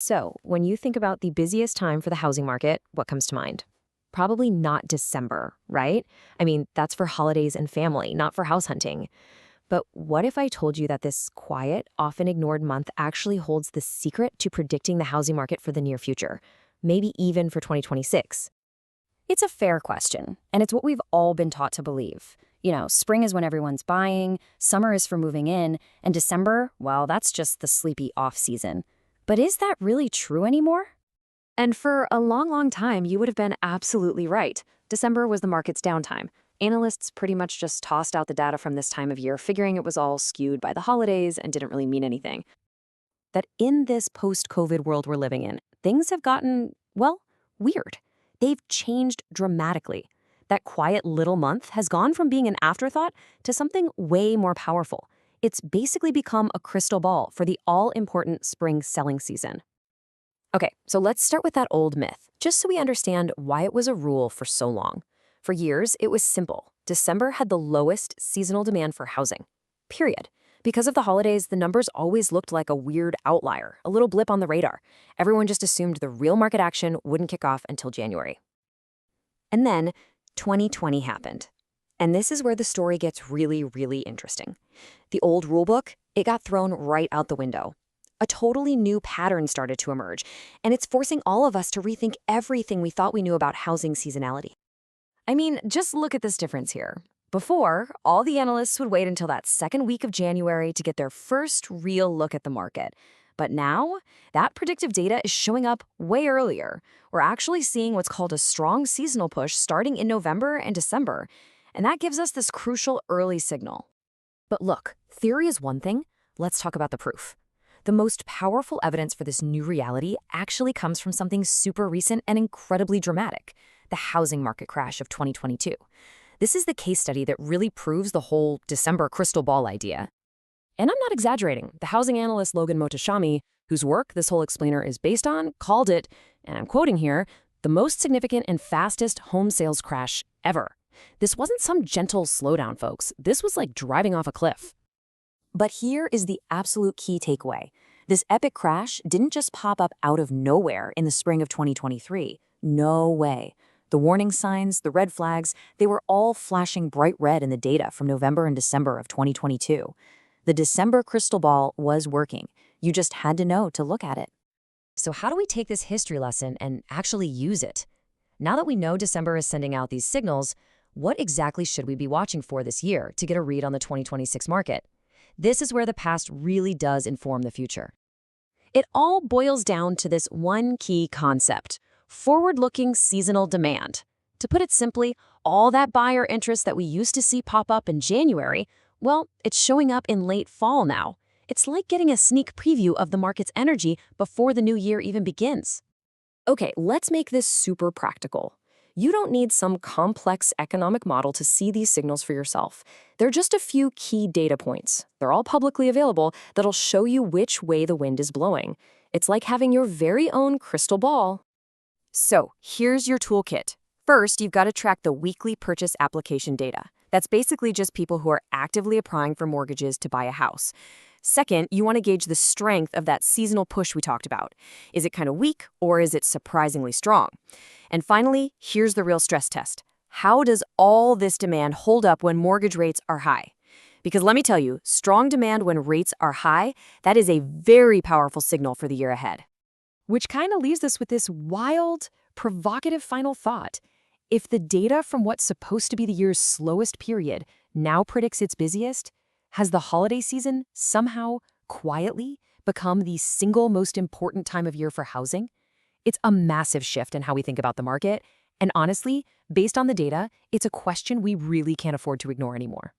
So, when you think about the busiest time for the housing market, what comes to mind? Probably not December, right? I mean, that's for holidays and family, not for house hunting. But what if I told you that this quiet, often ignored month actually holds the secret to predicting the housing market for the near future, maybe even for 2026? It's a fair question, and it's what we've all been taught to believe. Spring is when everyone's buying, summer is for moving in, and December, well, that's just the sleepy off season. But is that really true anymore? And for a long, long time, you would have been absolutely right. December was the market's downtime. Analysts pretty much just tossed out the data from this time of year, figuring it was all skewed by the holidays and didn't really mean anything. That in this post-COVID world we're living in, things have gotten, well, weird. They've changed dramatically. That quiet little month has gone from being an afterthought to something way more powerful. It's basically become a crystal ball for the all-important spring selling season. Okay, so let's start with that old myth, just so we understand why it was a rule for so long. For years, it was simple. December had the lowest seasonal demand for housing. Period. Because of the holidays, the numbers always looked like a weird outlier, a little blip on the radar. Everyone just assumed the real market action wouldn't kick off until January. And then 2020 happened. And this is where the story gets really, really interesting. The old rulebook, it got thrown right out the window. A totally new pattern started to emerge, and it's forcing all of us to rethink everything we thought we knew about housing seasonality. I mean, just look at this difference here. Before, all the analysts would wait until that second week of January to get their first real look at the market. But now, that predictive data is showing up way earlier. We're actually seeing what's called a strong seasonal push starting in November and December, and that gives us this crucial early signal. But look, theory is one thing. Let's talk about the proof. The most powerful evidence for this new reality actually comes from something super recent and incredibly dramatic, the housing market crash of 2022. This is the case study that really proves the whole December crystal ball idea. And I'm not exaggerating. The housing analyst Logan Mohtashami, whose work this whole explainer is based on, called it, and I'm quoting here, the most significant and fastest home sales crash ever. This wasn't some gentle slowdown, folks. This was like driving off a cliff. But here is the absolute key takeaway. This epic crash didn't just pop up out of nowhere in the spring of 2023. No way. The warning signs, the red flags, they were all flashing bright red in the data from November and December of 2022. The December crystal ball was working. You just had to know to look at it. So how do we take this history lesson and actually use it? Now that we know December is sending out these signals, what exactly should we be watching for this year to get a read on the 2026 market? This is where the past really does inform the future. It all boils down to this one key concept: forward-looking seasonal demand. To put it simply, all that buyer interest that we used to see pop up in January, well, it's showing up in late fall now. It's like getting a sneak preview of the market's energy before the new year even begins. Okay, let's make this super practical. You don't need some complex economic model to see these signals for yourself. They're just a few key data points. They're all publicly available that'll show you which way the wind is blowing. It's like having your very own crystal ball. So here's your toolkit. First, you've got to track the weekly purchase application data. That's basically just people who are actively applying for mortgages to buy a house. Second, you want to gauge the strength of that seasonal push we talked about. Is it kind of weak, or is it surprisingly strong? And finally, here's the real stress test. How does all this demand hold up when mortgage rates are high? Because let me tell you, strong demand when rates are high, that is a very powerful signal for the year ahead. Which kind of leaves us with this wild, provocative final thought. If the data from what's supposed to be the year's slowest period now predicts its busiest, has the holiday season somehow, quietly, become the single most important time of year for housing? It's a massive shift in how we think about the market, and honestly, based on the data, it's a question we really can't afford to ignore anymore.